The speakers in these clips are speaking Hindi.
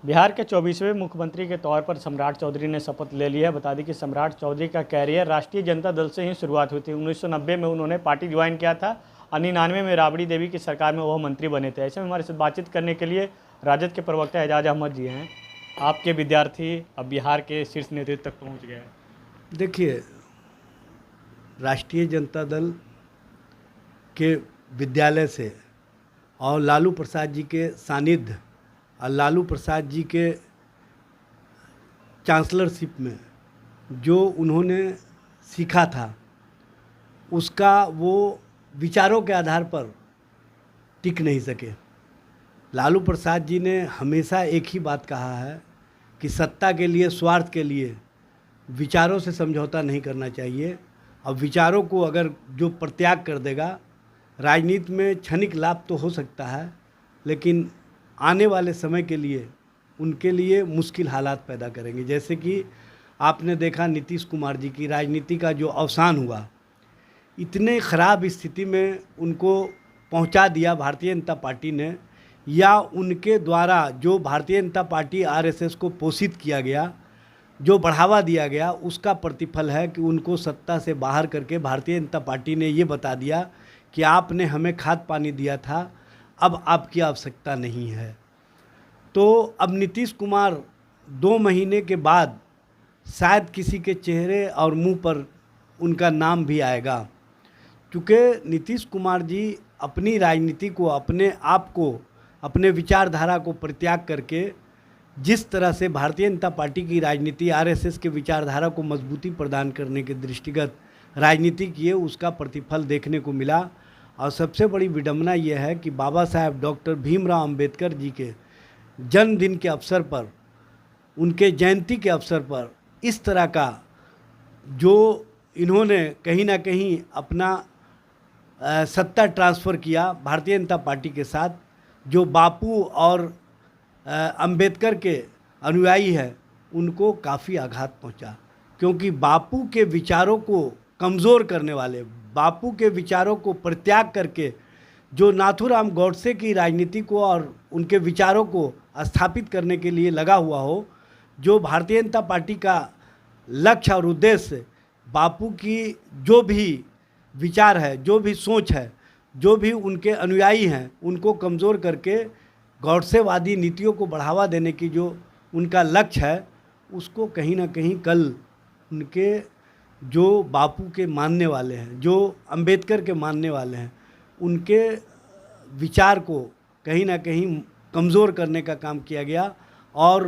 बिहार के 24वें मुख्यमंत्री के तौर पर सम्राट चौधरी ने शपथ ले लिया है। बता दें कि सम्राट चौधरी का कैरियर राष्ट्रीय जनता दल से ही शुरुआत हुई थी। 1990 में उन्होंने पार्टी ज्वाइन किया था और 99 में राबड़ी देवी की सरकार में वह मंत्री बने थे। ऐसे में हमारे साथ बातचीत करने के लिए राजद के प्रवक्ता एजाज अहमद जी हैं। आपके विद्यार्थी अब बिहार के शीर्ष नेतृत्व तक पहुँच गए हैं। देखिए, राष्ट्रीय जनता दल के विद्यालय से और लालू प्रसाद जी के सानिध्य और लालू प्रसाद जी के चांसलरशिप में जो उन्होंने सीखा था, उसका वो विचारों के आधार पर टिक नहीं सके। लालू प्रसाद जी ने हमेशा एक ही बात कहा है कि सत्ता के लिए, स्वार्थ के लिए विचारों से समझौता नहीं करना चाहिए, और विचारों को अगर जो परित्याग कर देगा, राजनीति में क्षणिक लाभ तो हो सकता है, लेकिन आने वाले समय के लिए उनके लिए मुश्किल हालात पैदा करेंगे। जैसे कि आपने देखा नीतीश कुमार जी की राजनीति का जो अवसान हुआ, इतने ख़राब स्थिति में उनको पहुंचा दिया भारतीय जनता पार्टी ने, या उनके द्वारा जो भारतीय जनता पार्टी आरएसएस को पोषित किया गया, जो बढ़ावा दिया गया, उसका प्रतिफल है कि उनको सत्ता से बाहर करके भारतीय जनता पार्टी ने ये बता दिया कि आपने हमें खाद पानी दिया था, अब आपकी आवश्यकता नहीं है। तो अब नीतीश कुमार 2 महीने के बाद शायद किसी के चेहरे और मुंह पर उनका नाम भी आएगा, क्योंकि नीतीश कुमार जी अपनी राजनीति को, अपने आप को, अपने विचारधारा को परित्याग करके जिस तरह से भारतीय जनता पार्टी की राजनीति आरएसएस के विचारधारा को मजबूती प्रदान करने के दृष्टिगत राजनीति किए, उसका प्रतिफल देखने को मिला। और सबसे बड़ी विडंबना यह है कि बाबा साहेब डॉक्टर भीमराव अंबेडकर जी के जन्मदिन के अवसर पर, उनके जयंती के अवसर पर इस तरह का जो इन्होंने कहीं ना कहीं अपना सत्ता ट्रांसफ़र किया भारतीय जनता पार्टी के साथ, जो बापू और अंबेडकर के अनुयायी हैं, उनको काफ़ी आघात पहुंचा। क्योंकि बापू के विचारों को कमज़ोर करने वाले, बापू के विचारों को परित्याग करके जो नाथूराम गौडसे की राजनीति को और उनके विचारों को स्थापित करने के लिए लगा हुआ हो, जो भारतीय जनता पार्टी का लक्ष्य और उद्देश्य बापू की जो भी विचार है, जो भी सोच है, जो भी उनके अनुयायी हैं, उनको कमज़ोर करके गौडसेवादी नीतियों को बढ़ावा देने की जो उनका लक्ष्य है, उसको कहीं ना कहीं कल उनके जो बापू के मानने वाले हैं, जो अंबेडकर के मानने वाले हैं, उनके विचार को कहीं ना कहीं कमज़ोर करने का काम किया गया और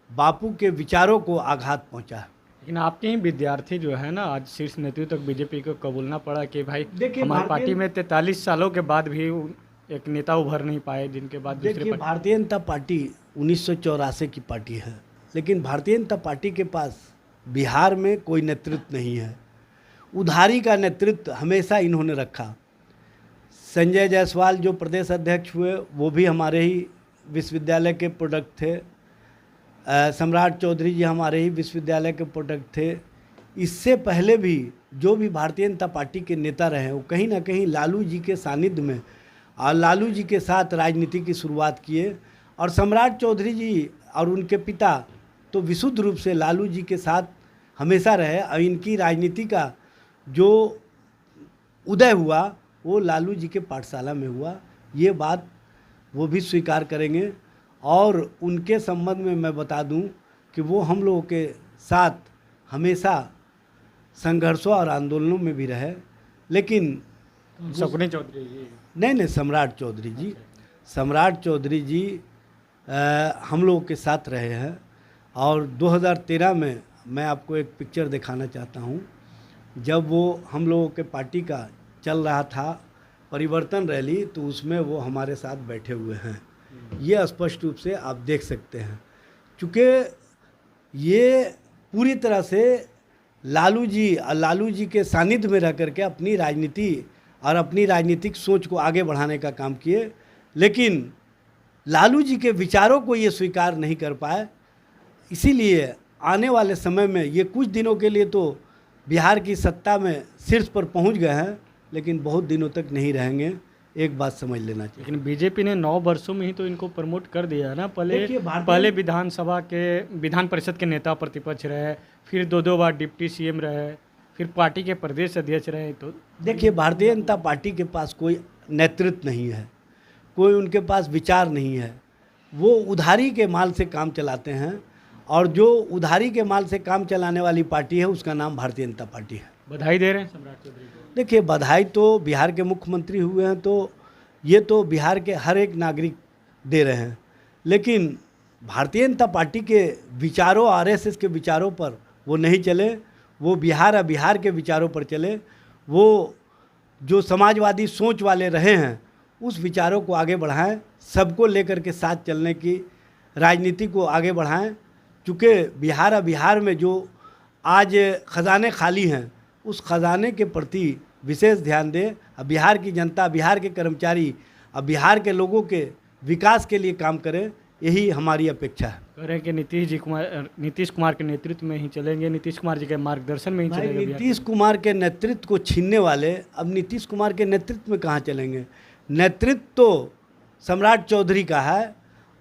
बापू के विचारों को आघात पहुंचा। लेकिन आपके ही विद्यार्थी जो है ना, आज शीर्ष नेतृत्व तक बीजेपी को कबूलना पड़ा कि भाई हमारी पार्टी में 43 सालों के बाद भी एक नेता उभर नहीं पाए, जिनके बाद दूसरे भारतीय जनता पार्टी 1984 की पार्टी है, लेकिन भारतीय जनता पार्टी के पास बिहार में कोई नेतृत्व नहीं है। उधारी का नेतृत्व हमेशा इन्होंने रखा। संजय जायसवाल जो प्रदेश अध्यक्ष हुए, वो भी हमारे ही विश्वविद्यालय के प्रोडक्ट थे। सम्राट चौधरी जी हमारे ही विश्वविद्यालय के प्रोडक्ट थे। इससे पहले भी जो भी भारतीय जनता पार्टी के नेता रहे, वो कहीं ना कहीं लालू जी के सानिध्य में और लालू जी के साथ राजनीति की शुरुआत किए। और सम्राट चौधरी जी और उनके पिता तो विशुद्ध रूप से लालू जी के साथ हमेशा रहे, और इनकी राजनीति का जो उदय हुआ वो लालू जी के पाठशाला में हुआ, ये बात वो भी स्वीकार करेंगे। और उनके संबंध में मैं बता दूं कि वो हम लोगों के साथ हमेशा संघर्षों और आंदोलनों में भी रहे। लेकिन शकुनी चौधरी जी नहीं, सम्राट चौधरी जी, सम्राट चौधरी जी हम लोगों के साथ रहे हैं। और 2013 में मैं आपको एक पिक्चर दिखाना चाहता हूं, जब वो हम लोगों के पार्टी का चल रहा था परिवर्तन रैली, तो उसमें वो हमारे साथ बैठे हुए हैं। ये स्पष्ट रूप से आप देख सकते हैं, क्योंकि ये पूरी तरह से लालू जी के सानिध्य में रह करके अपनी राजनीति और अपनी राजनीतिक सोच को आगे बढ़ाने का काम किए। लेकिन लालू जी के विचारों को ये स्वीकार नहीं कर पाए, इसीलिए आने वाले समय में ये कुछ दिनों के लिए तो बिहार की सत्ता में शीर्ष पर पहुंच गए हैं, लेकिन बहुत दिनों तक नहीं रहेंगे। एक बात समझ लेना चाहिए। लेकिन बीजेपी ने 9 वर्षों में ही तो इनको प्रमोट कर दिया है ना। देखिए, पहले विधान परिषद के नेता प्रतिपक्ष रहे, फिर 2 बार डिप्टी सीएम रहे, फिर पार्टी के प्रदेश अध्यक्ष रहे। तो देखिए, भारतीय जनता पार्टी के पास कोई नेतृत्व नहीं है, कोई उनके पास विचार नहीं है। वो उधारी के माल से काम चलाते हैं, और जो उधारी के माल से काम चलाने वाली पार्टी है उसका नाम भारतीय जनता पार्टी है। बधाई दे रहे हैं सम्राट चौधरी को। देखिए, बधाई तो बिहार के मुख्यमंत्री हुए हैं, तो ये तो बिहार के हर एक नागरिक दे रहे हैं, लेकिन भारतीय जनता पार्टी के विचारों, आरएसएस के विचारों पर वो नहीं चले। वो बिहार के विचारों पर चले। वो जो समाजवादी सोच वाले रहे हैं उस विचारों को आगे बढ़ाएं, सबको लेकर के साथ चलने की राजनीति को आगे बढ़ाएं। चूँकि बिहार में जो आज ख़जाने खाली हैं उस ख़जाने के प्रति विशेष ध्यान दें। अब बिहार की जनता, बिहार के कर्मचारी अब बिहार के लोगों के विकास के लिए काम करें, यही हमारी अपेक्षा है। कह रहे हैं कि नीतीश कुमार के नेतृत्व में ही चलेंगे, नीतीश कुमार जी के मार्गदर्शन में ही चलेंगे। नीतीश कुमार के नेतृत्व को छीनने वाले अब नीतीश कुमार के नेतृत्व में कहाँ चलेंगे? नेतृत्व तो सम्राट चौधरी का है,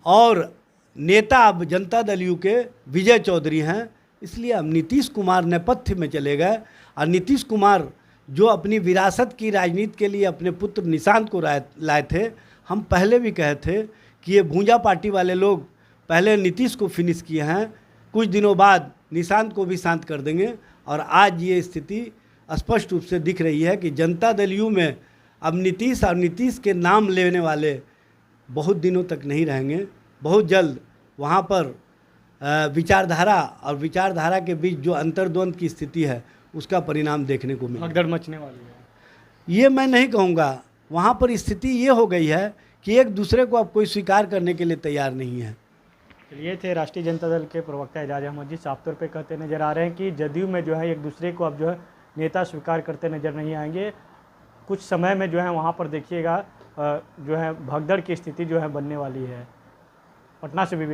और नेता अब जनता दल यू के विजय चौधरी हैं। इसलिए अब नीतीश कुमार नेपथ्य में चले गए, और नीतीश कुमार जो अपनी विरासत की राजनीति के लिए अपने पुत्र निशांत को लाए थे। हम पहले भी कहे थे कि ये भूंजा पार्टी वाले लोग पहले नीतीश को फिनिश किए हैं, कुछ दिनों बाद निशांत को भी शांत कर देंगे। और आज ये स्थिति स्पष्ट रूप से दिख रही है कि जनता दल यू में अब नीतीश और नीतीश के नाम लेने वाले बहुत दिनों तक नहीं रहेंगे। बहुत जल्द वहाँ पर विचारधारा और विचारधारा के बीच जो अंतर्द्वंद की स्थिति है उसका परिणाम देखने को मिलेगा। भगदड़ मचने वाली है, ये मैं नहीं कहूँगा। वहाँ पर स्थिति ये हो गई है कि एक दूसरे को अब कोई स्वीकार करने के लिए तैयार नहीं है। ये थे राष्ट्रीय जनता दल के प्रवक्ता एजाज अहमद जी। साफ तौर पे कहते नजर आ रहे हैं कि जदयू में जो है एक दूसरे को अब जो है नेता स्वीकार करते नजर नहीं आएंगे। कुछ समय में जो है वहाँ पर देखिएगा जो है भगदड़ की स्थिति जो है बनने वाली है। पटना से विवेक।